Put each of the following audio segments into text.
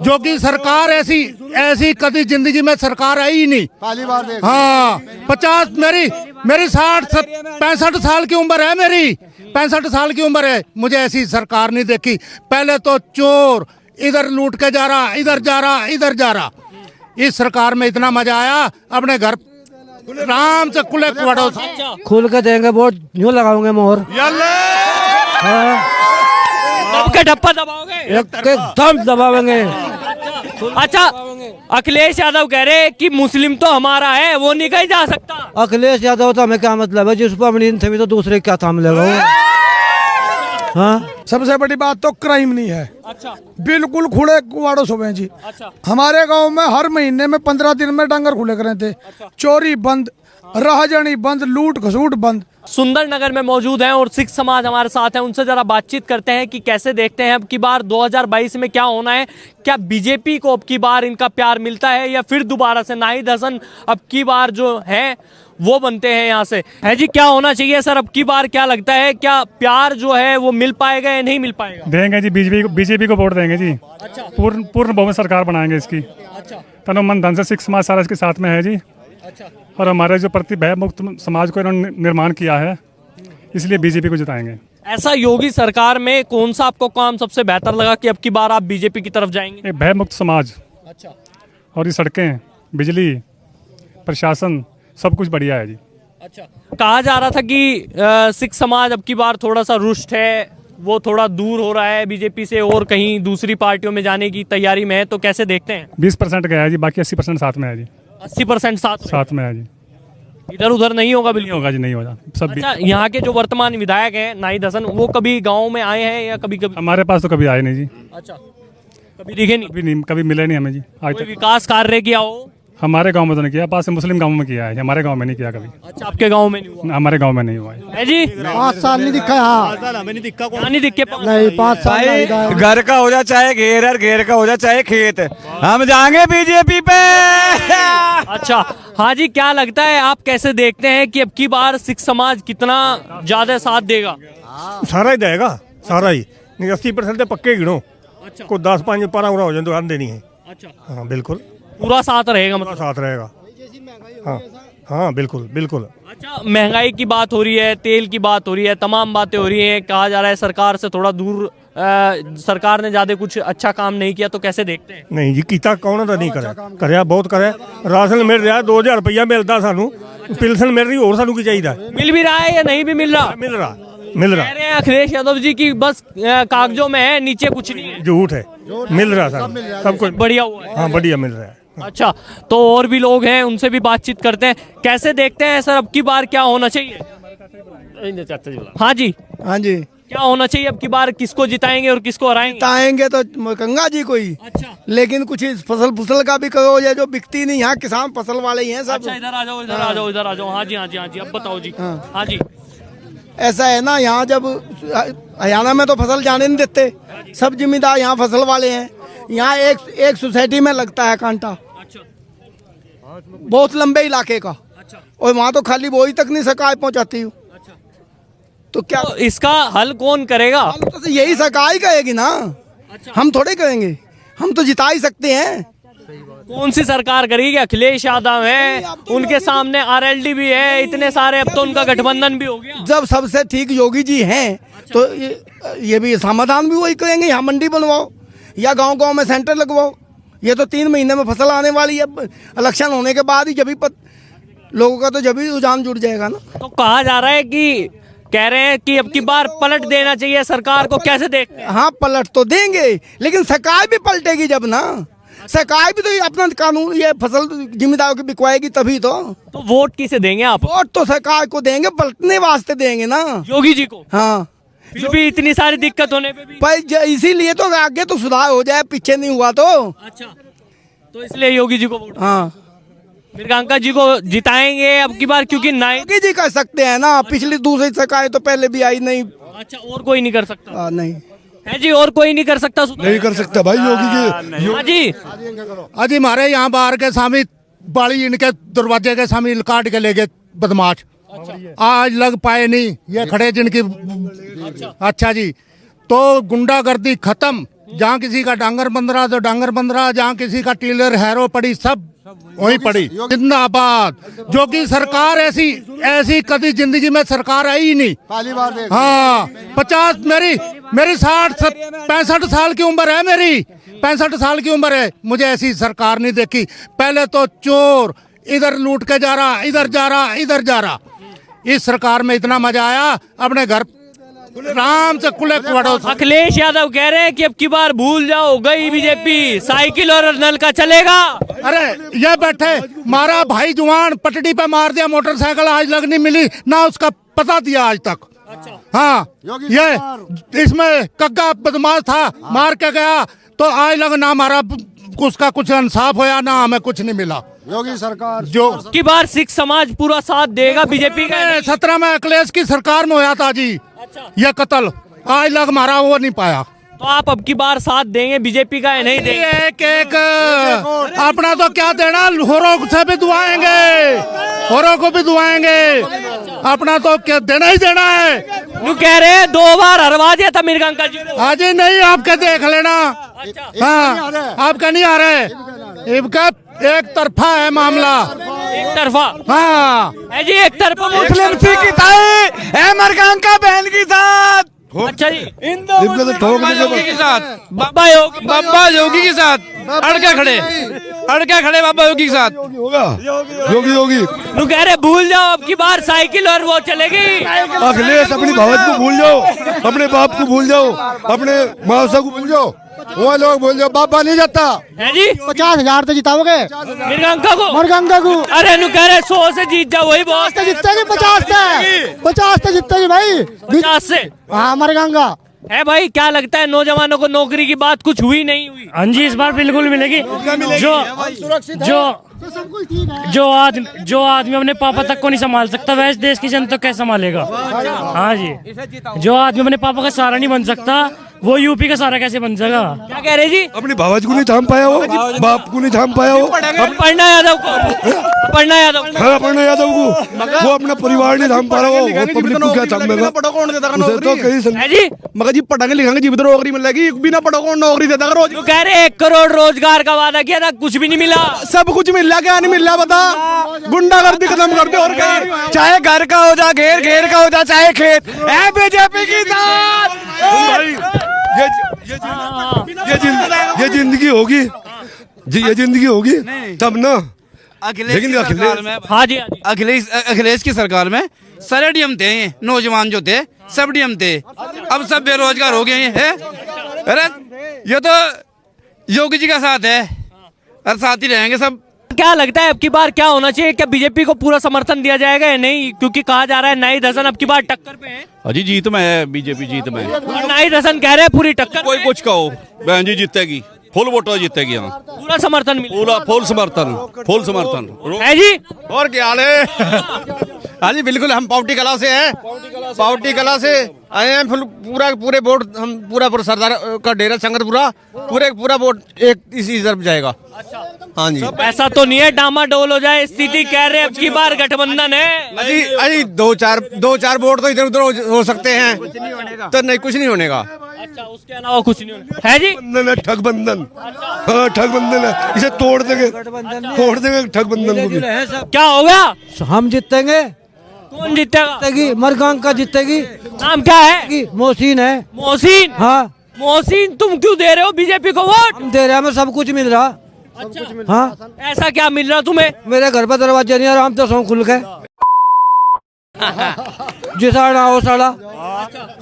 जो कि सरकार ऐसी कभी जिंदगी में सरकार आई ही नहीं। पहली बार देख। हाँ 50 मेरी 65 साल की उम्र है, मेरी 65 साल की उम्र है, मुझे ऐसी सरकार नहीं देखी। पहले तो चोर इधर लूट के जा रहा, इधर जा रहा, इधर जा रहा। इस सरकार में इतना मजा आया, अपने घर आराम से खुले कुआड़ों से खुल के देंगे वोट, यूं लगाओगे मोहर, सबके ठप्पा दबाओगे? एकदम दबावेंगे। अच्छा, अखिलेश यादव कह रहे हैं कि मुस्लिम तो हमारा है, वो नहीं कहीं जा सकता। अखिलेश यादव तो हमें क्या मतलब है, जिस पर अपनी थे तो दूसरे क्या थाम लेगा वो। हाँ, सबसे बड़ी बात तो क्राइम नहीं है। अच्छा बिल्कुल खुले कुआड़ो सुबह जी। अच्छा हमारे गांव में हर महीने में 15 दिन में डंगर खुले करे थे। चोरी बंद, राहजनी बंद, लूट घसूट बंद। सुंदर नगर में मौजूद हैं और सिख समाज हमारे साथ हैं, उनसे जरा बातचीत करते हैं कि कैसे देखते हैं अब की बार 2022 में क्या होना है। क्या बीजेपी को अब की बार इनका प्यार मिलता है या फिर दोबारा से नाहिद हसन अब की बार जो है वो बनते हैं यहाँ से। है जी, क्या होना चाहिए सर अब की बार? क्या लगता है, क्या प्यार जो है वो मिल पाएगा या नहीं मिल पाएगा? देंगे जी, बीजेपी को वोट देंगे जी। अच्छा, पूर्ण बहुमत सरकार बनाएंगे इसकी। अच्छा, तनो मन धन से सिख समाज सारा इसके साथ में है जी। अच्छा, और हमारे जो प्रति भय मुक्त समाज को इन्होंने निर्माण किया है, इसलिए बीजेपी को जिताएंगे। ऐसा योगी सरकार में कौन सा आपको काम सबसे बेहतर लगा कि अब की बार आप बीजेपी की तरफ जाएंगे? एक भय मुक्त समाज। अच्छा, और ये सड़कें, बिजली, प्रशासन, सब कुछ बढ़िया है जी। अच्छा, कहा जा रहा था कि सिख समाज अब की बार थोड़ा सा रुष्ट है, वो थोड़ा दूर हो रहा है बीजेपी से और कहीं दूसरी पार्टियों में जाने की तैयारी में है, तो कैसे देखते हैं? 20% गया है जी, बाकी 80% साथ में है जी। 80% साथ में है जी। इधर उधर नहीं होगा बिल्कुल? नहीं होगा जी, नहीं होगा सब। अच्छा, यहाँ के जो वर्तमान विधायक हैं नाहिद हसन, वो कभी गाँव में आए हैं या कभी कभी? हमारे पास तो कभी आए नहीं जी। अच्छा, कभी दिखे नहीं? कभी मिले नहीं हमें जी आज कोई तक। विकास कार्य किया हो? हमारे गांव में तो नहीं किया, पास से मुस्लिम गांव में किया है, हमारे गांव में नहीं किया कभी। अच्छा, आपके गांव में नहीं हुआ? हमारे गांव में नहीं हुआ है जी। 5 साल नहीं दिखा। हाँ नहीं दिखे नहीं, 5 साल नहीं दिखा। घर का हो जा चाहे घेर और घेर का हो जा चाहे खेत, हम जाएंगे बीजेपी पे। अच्छा, हाँ जी, क्या लगता है, आप कैसे देखते हैं कि अब की बार सिख समाज कितना ज्यादा साथ देगा? सारा ही देगा, सारा ही नहीं। 80% तो पक्के गिनो। अच्छा, कोई 10-5 15 हो जाए तो आंदे नहीं है। अच्छा, हाँ बिल्कुल पूरा साथ रहेगा पूरा मतलब? साथ रहेगा। हाँ हाँ बिल्कुल बिल्कुल। अच्छा, महंगाई की बात हो रही है, तेल की बात हो रही है, तमाम बातें हो रही हैं, कहा जा रहा है सरकार से थोड़ा दूर, सरकार ने ज्यादा कुछ अच्छा काम नहीं किया, तो कैसे देखते हैं? नहीं जी, कीता कौन तो नहीं करे बहुत करे। राशन मिल रहा है, 2000 रुपया मिलता सानू, पेंशन मिल रही, और सानू की चाहिए? मिल भी रहा है या नहीं भी मिल रहा? मिल रहा कह रहे हैं अखिलेश यादव जी की बस कागजों में है, नीचे कुछ नहीं है। झूठ है, मिल रहा सानू सब कुछ बढ़िया हुआ है। हाँ बढ़िया मिल रहा है। अच्छा, तो और भी लोग हैं, उनसे भी बातचीत करते हैं। कैसे देखते हैं सर अब की बार क्या होना चाहिए? हाँ जी, हाँ जी, क्या होना चाहिए अब की बार? किसको जिताएंगे और किसको हराएंगे? जिताएंगे तो गंगा जी को ही। अच्छा, लेकिन कुछ फसल का भी करो, ये जो बिकती नहीं, यहाँ किसान फसल वाले ही हैं सब। अच्छा, इधर आ जाओ, इधर आ जाओ, इधर आ जाओ। हाँ जी, हाँ जी, हाँ जी, अब बताओ जी। हाँ जी, ऐसा है ना, यहाँ जब हरियाणा में तो फसल जाने नहीं देते, सब जिम्मेदार यहाँ फसल वाले हैं। यहाँ एक सोसाइटी में लगता है कांटा, अच्छा, बहुत लंबे इलाके का, अच्छा, और वहाँ तो खाली वो ही तक नहीं सरकार पहुँचाती हूँ। अच्छा, तो क्या तो इसका हल कौन करेगा? हम तो यही सरकार ही करेगी ना। अच्छा, हम थोड़े करेंगे, हम तो जिता ही सकते हैं। कौन सी सरकार करेगी? अखिलेश यादव है, उनके सामने आरएलडी भी है, इतने सारे, अब तो उनका गठबंधन भी हो गया। जब सबसे ठीक योगी जी हैं, तो ये भी समाधान भी वही करेंगे। यहाँ मंडी बनवाओ या गांव-गांव में सेंटर लगवाओ। ये तो 3 महीने में फसल आने वाली है, इलेक्शन होने के बाद ही जब ही लोगों का तो जब ही रुझान जुड़ जाएगा ना। तो कहा जा रहा है कि कह रहे हैं कि अब की बार पलट देना चाहिए सरकार को, कैसे देखते हैं? हाँ, पलट तो देंगे, लेकिन सरकार भी पलटेगी जब ना। सरकार भी तो अपना कानून, ये फसल जिम्मेदारों की बिकवाएगी तभी तो वोट किसे देंगे आप? वोट तो सरकार को देंगे, पलटने वास्ते देंगे ना, योगी जी को। हाँ, फिर भी इतनी सारी दिक्कत होने पे भी। पर इसीलिए तो आगे तो सुधार हो जाए, पीछे नहीं हुआ तो। अच्छा, तो इसलिए योगी जी को वोट। हाँ, प्रियंका जी को जिताएंगे अब की बार, क्योंकि योगी जी कर सकते हैं ना। पिछली दूसरी सरकार तो पहले भी आई नहीं। अच्छा, और कोई नहीं कर सकता? नहीं है जी, और कोई नहीं कर सकता? नहीं कर सकता भाई योगी जी। हाँ जी, अजी हमारे यहाँ बाहर के सामने बाड़ी इनके दरवाजे के सामने काट के ले गए बदमाश। आज लग पाए नहीं, ये खड़े जिनकी। अच्छा जी, तो गुंडागर्दी खत्म, जहाँ किसी का डांगर बंद रहा तो डांगर बंद रहा, जहाँ किसी का टीलर हैरो पड़ी सब वही पड़ी। जिंदाबाद। जो कि सरकार ऐसी कभी जिंदगी में सरकार आई ही नहीं। पहली बार देख। हाँ 50 मेरी 65 साल की उम्र है, मेरी 65 साल की उम्र है, मुझे ऐसी सरकार नहीं देखी। पहले तो चोर इधर लूट के जा रहा, इधर जा रहा, इधर जा रहा। इस सरकार में इतना मजा आया, अपने घर आराम से कुले कुड़ो। अखिलेश यादव कह रहे हैं कि अब की बार भूल जाओ, गई बीजेपी, साइकिल और नल का चलेगा। अरे ये बैठे मारा भाई जुआन, पटड़ी पे मार दिया, मोटरसाइकिल आज लग नहीं मिली ना, उसका पता दिया आज तक। हाँ ये इसमें कग्गा बदमाश था, मार के गया तो आज लग ना मारा, उसका कुछ इंसाफ होया ना, हमें कुछ नहीं मिला। योगी सरकार जो की बार सिख समाज पूरा साथ देगा बीजेपी का। 17 में अखिलेश की सरकार में होया था जी ये कत्ल, आज लग मारा वो नहीं पाया। तो आप अब की बार साथ देंगे बीजेपी का या नहीं देंगे? एक अपना तो क्या देना, होरों से भी दुआएंगे, होरों को भी दुआएंगे, अपना तो क्या देना ही देना है। वो कह रहे हैं 2 बार हरवा दिया था मेरे अंकल जी को। आज ही नहीं, आपके देख लेना। हाँ आपका नहीं आ रहे, इनका एक तरफा है मामला, एक तरफा। हाँ है जी, एक तरफा मुस्लिम की ताई मरकांका बहन के साथ। अच्छा जी, योगी के साथ, बाबा योगी, बाबा योगी के साथ अड़के खड़े बाबा योगी के साथ। योगी वो कह रहे भूल जाओ, अब की बार साइकिल और वो चलेगी। अखिलेश अपनी भावत को भूल जाओ, अपने बाप को भूल जाओ, अपने माँ को भूल जाओ, वो लोग भूल जाओ, बाबा नहीं जाता है जी। 50,000 तो जिताओगे मृगंका को, मरगंगा को। अरे नु कह रहे 100 से जीत जाओ, वही बहुत तो जीतेगी, 50 तो जीतेगी भाई। 50 से। हाँ मरगंगा है भाई, क्या लगता है नौजवानों को नौकरी की बात कुछ हुई नहीं हुई? हाँ जी, इस बार बिल्कुल मिलेगी। जो आदमी अपने पापा तक को नहीं संभाल सकता, वैसे देश की जनता कैसे संभालेगा? हाँ जी, जो आदमी अपने पापा का सहारा नहीं बन सकता, वो यूपी का सहारा कैसे बन जाएगा? क्या कह रहे जी? अपनी भावत को नहीं थाम पाया, वो बाप को नहीं थाम पाया, वो पढ़ना यादव को, पढ़ना यादव को वो अपना परिवार नहीं थाम पा रहा, वो पब्लिक को क्या थामेगा? उसे तो कहीं है जी, मगर जी पढ़ाएंगे लिखेंगे जी तो नौकरी मिल जाएगी, बिना पढ़ा कौन नौकरी देता है रोज? वो कह रहे 1 करोड़ रोजगार का वादा किया था, कुछ भी नहीं मिला। सब कुछ मिल रहा, क्या नहीं मिल रहा बता? गुंडागर्दी खत्म कर दे, और क्या? चाहे घर का हो जा, घेर का हो जा, चाहे खेत, है बीजेपी की साथ। ये जिंदगी होगी जी, ये जिंदगी होगी तब ना। अखिलेश हाँ जी, अखिलेश की सरकार में सारे डीएम थे, नौजवान जो थे सब डीएम थे, अब सब बेरोजगार हो गए हैं। अरे ये तो योगी जी का साथ है और साथ ही रहेंगे सब। क्या लगता है अब की बार क्या होना चाहिए? क्या बीजेपी को पूरा समर्थन दिया जाएगा या नहीं? क्योंकि कहा जा रहा है नाहिद हसन अब की बार टक्कर पे हैं। अजी जीत में है, बीजेपी जीत में। और नाहिद हसन कह रहे हैं पूरी टक्कर। कोई कुछ कहो, बहन जी जीतेगी, फुल वोटर जीतेगी यहाँ, पूरा समर्थन मिलेगा। पूरा फुल समर्थन है जी। और क्या हाल है? हाँ जी बिल्कुल, हम पावटी कला से हैं, पावटी कला से आए हैं। पूरे वोट हम पूरा सरदार का डेरा संगतपुरा पूरा वोट एक इसी तरफ जाएगा। हाँ जी, ऐसा तो नहीं है डामाडोल हो जाए स्थिति, कह रहे हैं अब की बार गठबंधन है। अजी दो चार वोट तो इधर उधर हो सकते हैं, तो नहीं कुछ नहीं होने का। अच्छा, उसके अलावा कुछ नहीं होने है जी। ठग बंधन, हाँ ठग बंधन है, इसे तोड़ देंगे ठग बंधन को भी। क्या हो गया? हम जीतेंगे। कौन जीतेगा? जीतेगी मरगंका जीतेगी। नाम क्या है? मोहसिन है। मोहसिन? हाँ मोहसिन, तुम क्यों दे रहे हो बीजेपी को वोट? हम दे रहे हैं, हमें सब कुछ मिल रहा। अच्छा, हाँ ऐसा क्या मिल रहा तुम्हें? मेरे घर पर दरवाजा नहीं आ रहा, हम तो सौ खुल गए। जिसाड़ा हो साड़ा।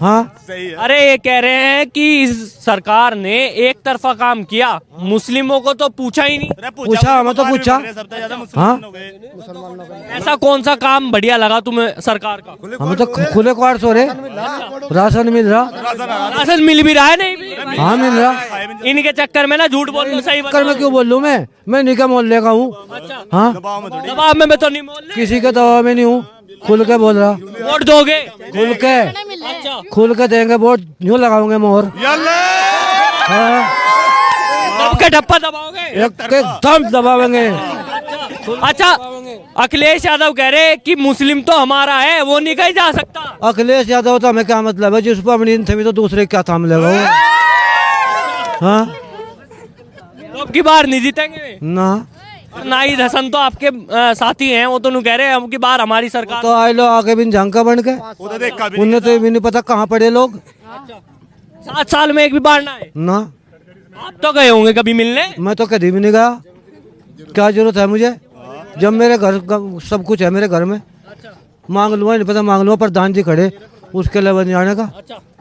हाँ अरे ये कह रहे हैं कि इस सरकार ने एक तरफा काम किया, मुस्लिमों को तो पूछा ही नहीं। पूछा, हमें तो पूछा। हाँ ऐसा कौन सा काम बढ़िया लगा तुम्हें सरकार का? हमें तो खुले क्वार्टर्स हो रहे, राशन मिल रहा। राशन मिल भी रहा है? नहीं भी? हाँ मिल रहा। इनके चक्कर में ना झूठ बोल लो, सही चक्कर में क्यों बोल लूँ मैं नहीं का मोहल्ले का हूँ। हाँ दबाव में मैं तो नहीं बोल रही, किसी के दबाव में नहीं हूँ, खुल के बोल रहा। वोट दोगे? खुल के देंगे वोट, यूँ लगाओगे मोहर। हाँ दब के ठप्पा दबाओगे? एकदम दबावेंगे। अच्छा, अखिलेश यादव कह रहे हैं कि मुस्लिम तो हमारा है, वो नहीं कहीं जा सकता। अखिलेश यादव तो हमें क्या मतलब है, जिस पर अपनी थी तो दूसरे क्या थाम लेगा वो। हाँ तो अब की बार नहीं जीतेंगे ना नाहिद हसन तो आपके साथी हैं, वो तो नहीं कह रहे अब की बार हमारी सरकार। तो आए लोग आगे भी झांका बन के उन्हें तो भी नहीं पता कहाँ पड़े लोग। 7 साल में एक भी बार ना है। ना आप तो गए होंगे कभी मिलने। मैं तो कभी भी नहीं गया, क्या जरूरत है मुझे जब मेरे घर का सब कुछ है मेरे घर में। मांग लूँगा नहीं पता मांग लूँगा, प्रधान जी खड़े उसके लिए बन जाने का।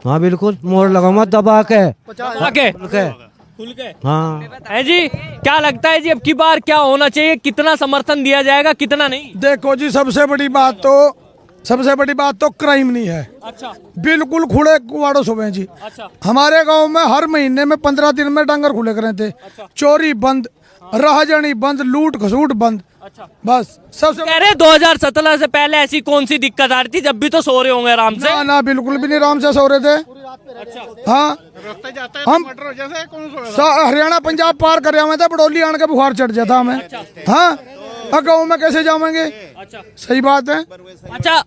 हाँ बिल्कुल मोहर लगाऊंगा दबा के खुल के। हाँ है जी, क्या लगता है जी अब की बार क्या होना चाहिए, कितना समर्थन दिया जाएगा कितना नहीं? देखो जी सबसे बड़ी बात तो क्राइम नहीं है। अच्छा बिल्कुल खुले कुआड़ो सुबह जी। अच्छा हमारे गांव में हर महीने में 15 दिन में डंगर खुले करे थे। चोरी बंद, राहजनी बंद, लूट खसूट बंद। अच्छा बस सबसे कह रहे 2017 से पहले ऐसी कौन सी दिक्कत आ रही थी, जब भी तो सो रहे होंगे आराम से। ना बिल्कुल भी नहीं आराम से सो रहे थे। हाँ हम हरियाणा पंजाब पार कर हुए थे, बडोली आने के बुखार चढ़ जाता हमें। हाँ गाँव में कैसे जाएंगे? अच्छा सही बात है। अच्छा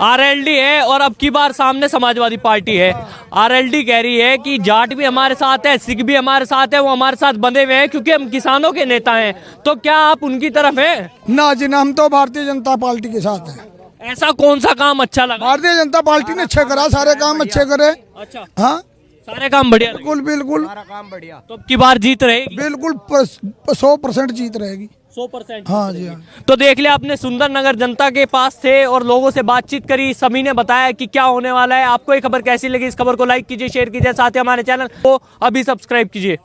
आरएलडी है और अब की बार सामने समाजवादी पार्टी है। आरएलडी कह रही है कि जाट भी हमारे साथ है, सिख भी हमारे साथ है, वो हमारे साथ बंधे हुए हैं क्योंकि हम किसानों के नेता हैं। तो क्या आप उनकी तरफ है? ना जी ना, हम तो भारतीय जनता पार्टी के साथ हैं। ऐसा कौन सा काम अच्छा लगा? भारतीय जनता पार्टी ने अच्छे करा, सारे काम अच्छे करे। अच्छा हाँ सारे काम बढ़िया लगे। बिल्कुल बिल्कुल तो अब की बार जीत रहेगी बिल्कुल 100% जीत रहेगी। 100%। हाँ जी हाँ। तो देख लिया आपने, सुंदर नगर जनता के पास थे और लोगों से बातचीत करी, सभी ने बताया कि क्या होने वाला है। आपको ये खबर कैसी लगी? इस खबर को लाइक कीजिए, शेयर कीजिए, साथ ही हमारे चैनल को अभी सब्सक्राइब कीजिए।